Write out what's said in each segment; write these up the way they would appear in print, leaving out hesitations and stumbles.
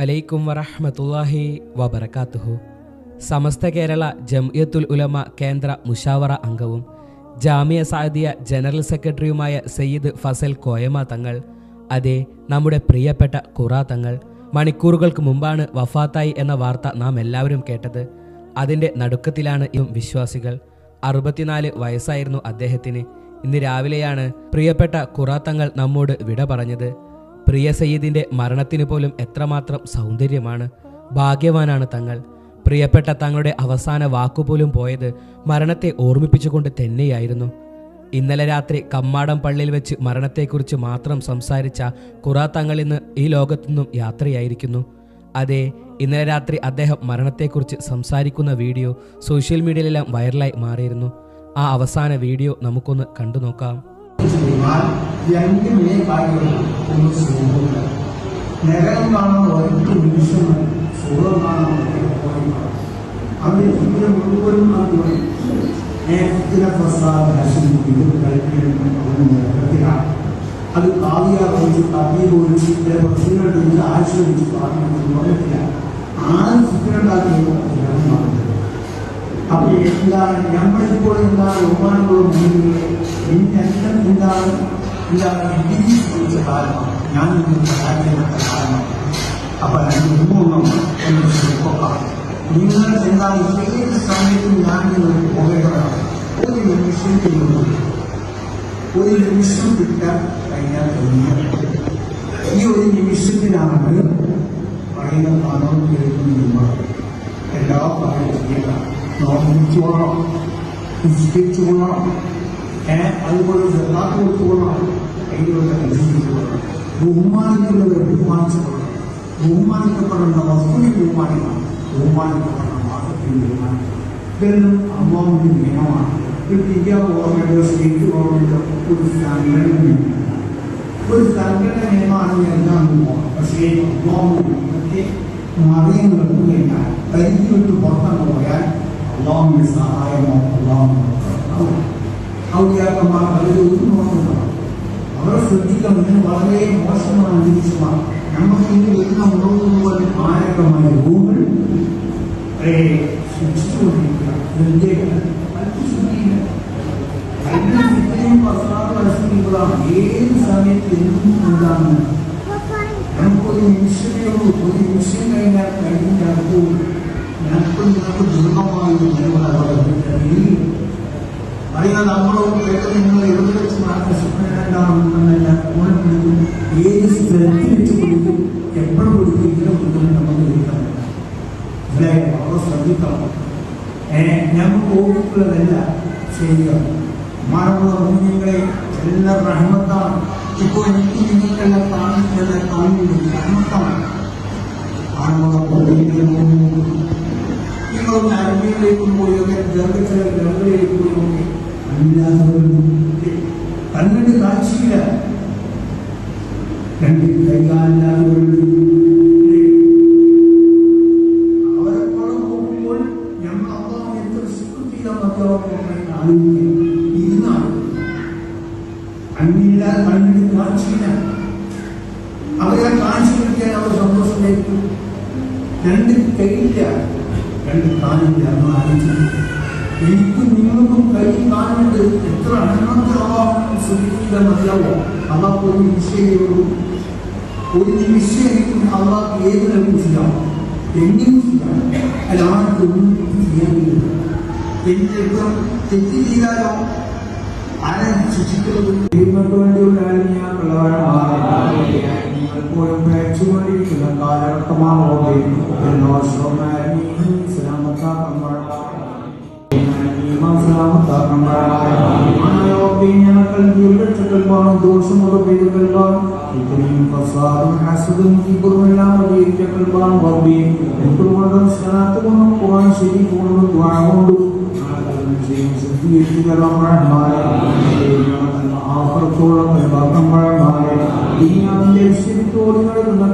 അലൈക്കും വറഹ്മത്തുള്ളാഹി വബറകാതുഹു. സമസ്ത കേരള ജംഇയ്യത്തുൽ ഉലമ കേന്ദ്ര മുഷാവറ അംഗവും ജാമിയ സഅദിയ ജനറൽ സെക്രട്ടറിയുമായ സയ്യിദ് ഫസൽ കോയമ തങ്ങൾ, അതെ, നമ്മുടെ പ്രിയപ്പെട്ട ഖുറാ തങ്ങൾ മണിക്കൂറുകൾക്ക് മുമ്പാണ് വഫാത്തായി എന്ന വാർത്ത നാം എല്ലാവരും കേട്ടത്. അതിൻ്റെ നടുക്കത്തിലാണ് ഇന്നും വിശ്വാസികൾ. 64 വയസ്സായിരുന്നു അദ്ദേഹത്തിന്. ഇന്ന് രാവിലെയാണ് പ്രിയപ്പെട്ട ഖുറാ തങ്ങൾ നമ്മോട് വിട പറഞ്ഞത്. പ്രിയ സയ്യിദിൻ്റെ മരണത്തിന് പോലും എത്രമാത്രം സൗന്ദര്യമാണ്. ഭാഗ്യവാനാണ് തങ്ങൾ. പ്രിയപ്പെട്ട തങ്ങളുടെ അവസാന വാക്കുപോലും പോയത് മരണത്തെ ഓർമ്മിപ്പിച്ചുകൊണ്ട് തന്നെയായിരുന്നു. ഇന്നലെ രാത്രി കമ്മാടം പള്ളിയിൽ വെച്ച് മരണത്തെക്കുറിച്ച് മാത്രം സംസാരിച്ച ഖുറാ തങ്ങൾ ഇന്ന് ഈ ലോകത്തുനിന്നും യാത്രയായിരിക്കുന്നു. അതെ, ഇന്നലെ രാത്രി അദ്ദേഹം മരണത്തെക്കുറിച്ച് സംസാരിക്കുന്ന വീഡിയോ സോഷ്യൽ മീഡിയയിലെല്ലാം വൈറലായി മാറിയിരുന്നു. ആ അവസാന വീഡിയോ നമുക്കൊന്ന് കണ്ടു നോക്കാം. നഗരം കാണാൻ ഒരൊറ്റ നിമിഷം സുഖം കാണാൻ അവിടെ ഇവിടെ മുഴുവനും അത് കാവ്യ വഹിച്ച് കവിയെ ഒഴിച്ച് ചില പ്രശ്നങ്ങൾ ആശ്രയിച്ച് പറഞ്ഞിട്ടില്ല. ആരും ചിത്രമുണ്ടാക്കിയത് അപ്പൊ എന്താണ് നമ്മളിപ്പോൾ എന്താണ് ബഹുമാനങ്ങളും എന്നെല്ലാം എന്താണ് വിളിച്ച കാലമാണ്. ഞാൻ നിങ്ങൾക്ക് കാലമാണ്. അപ്പൊ ഒന്നും എന്റെ സുഖമാണ്. നിങ്ങൾ എന്താണ് ഏത് സമയത്തും ഞാൻ നിങ്ങൾക്ക് പോകേണ്ടതാണ്. ഒരു നിമിഷം ചെയ്യുന്നത് ഒരു നിമിഷം കിട്ടാൻ കഴിഞ്ഞാൽ ഈ ഒരു നിമിഷത്തിനാണ് പറയുന്ന കാണാൻ കേൾക്കുന്ന എല്ലാ കാര്യം ചെയ്യുക. നോക്കിച്ചോളണം, നിശ്ചയിച്ചുകൊള്ളണം, അതുപോലെ ജഗാത്ത് കൊടുത്തുകൊള്ളണം, കയ്യിലുള്ള രചിച്ചുകൊള്ളണം. ബഹുമാനിക്കുന്നവരെ ബഹുമാനിച്ചുകൊള്ളണം. ബഹുമാനിക്കപ്പെടേണ്ട വസ്തുവിനെ ബഹുമാനിക്കണം, ബഹുമാനിക്കപ്പെടേണ്ട മാസത്തിന് ബഹുമാനിക്കണം. ഇതെല്ലാം അള്ളാഹുവിന്റെ നിയമമാണ്. ഒരു ഇന്ത്യ ഗവൺമെന്റോ സ്റ്റേറ്റ് ഗവൺമെന്റോ ഒരു സംഘടന നിയമമാണെന്ന് എന്താണെന്ന് പോകാം. പക്ഷേ അള്ളാഹുവിന്റെ മറിയം കിടന്നു കഴിഞ്ഞാൽ കരുതി വിട്ട് പുറത്തു പോയാൽ അള്ളാഹുവിന്റെ സഹായമോ ഔദ്യാക്കന്മാർ വളരെ ഒരു നോക്കുന്നതാണ്. അവരെ ശ്രദ്ധിക്കണം. ഇതിന് വളരെ മോശമായ അന്തരീക്ഷമാണ്. നമുക്ക് ഇന്ന് വരുന്ന ഉണർവുപോലെ മാരകമായ റൂമിൽ സൂക്ഷിച്ചുകൊണ്ടിരിക്കുക. ഏത് സമയത്ത് എന്തും എന്താണ് നമുക്കൊരു നിമിഷമേ ഉള്ളൂ. ഒരു നിമിഷം കഴിഞ്ഞാൽ കഴിഞ്ഞപ്പോൾ ഞങ്ങൾക്ക് നിങ്ങൾക്ക് ദുർഗമായൊരു അറിയാതെ നമ്മളോട് കേട്ട് നിങ്ങൾ എവിടെ വെച്ച് മാർഗശുഭ്രണ്ടാണെന്നല്ല ഓണം ഏത് സ്ഥലത്ത് വെച്ച് കൊടുക്കും, എപ്പോഴും കൊടുക്കും, ഇങ്ങനെ കൊടുക്കും നമുക്ക് കൊടുക്കാൻ അല്ലേ? വളരെ ശ്രദ്ധിക്കണം. ഞങ്ങൾക്ക് ഓർക്കുള്ളതല്ല ശരിയാണ്. മാനമുള്ള കുഞ്ഞുങ്ങളെ എല്ലാം റഹ്മത്താണ്. ഇപ്പോൾ എനിക്ക് നിങ്ങൾക്കെല്ലാം കാണുന്നത് റഹ്മത്താണ്. മാനമുള്ള കുഞ്ഞുങ്ങളെ നിങ്ങളൊന്ന് അരമയിലേക്കും പോയൊക്കെ ചില ഗർഭയിലേക്ക് പോയി അല്ലാത്തവരുടെ കണ്ണിന് കാഴ്ചയില്ല, കണ്ണിന് കൈകാലില്ലാത്തവരുടെ അവരെ പണം നോക്കുമ്പോൾ ഞങ്ങൾ അള്ളാഹു എത്ര ശുക്രിയാണെന്ന് ആലോചിക്കുക. ഇരുന്നാണ് കണ്ണില്ല, കണ്ണിന് കാഴ്ചയില്ല. അവരെ കാഴ്ച കിട്ടിയാൽ അവർ സന്തോഷത്തിലേക്ക്. രണ്ട് കൈയില്ല, രണ്ട് കാലില്ല. എന്ന് ആലോചിച്ചു. എനിക്കും നിങ്ങൾക്കും കൈ കാണുന്നുണ്ട്. എത്ര അന്നത്തെ അഭാവം ശ്രദ്ധിക്കുക മതിയാവോ? അള്ളാഹ് ഒരു നിശ്ചയുള്ളൂ. ഒരു നിമിഷം എനിക്കും അള്ളാഹ് ഏത് നൽകും ചെയ്യാം, എങ്കിലും ചെയ്യാം. അല്ലാതൊന്നും ചെയ്യാൻ കഴിയില്ല. എനിക്കെപ്പം തെറ്റ് ചെയ്താലോ ആരെ ശിക്ഷിക്കുന്നത് നിങ്ങൾക്ക് വേണ്ടിയുള്ള നിങ്ങൾപ്പോഴും പ്രേക്ഷിച്ചുകൊണ്ടിരിക്കുന്ന കാലഘട്ടമാണോ ദോഷമുള്ള പേരുകൾ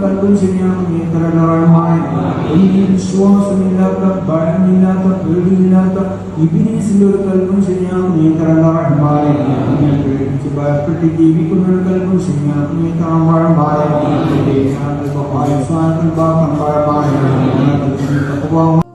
കൽപ്പും ശരിയാണ്. വിശ്വാസമില്ലാത്ത, ഭയമില്ലാത്ത, പേടിയില്ലാത്ത ഇബ്ലീസിന്റെ ഒരു കൽപ്പും ശരിയാണ്. നീ ഭയപ്പെട്ട് ജീവിക്കുന്ന ഒരു കൽപ്പും sehingga pernikahan barang-barang yang berbeda, berbagai suatu bahkan barang-barang yang berbeda,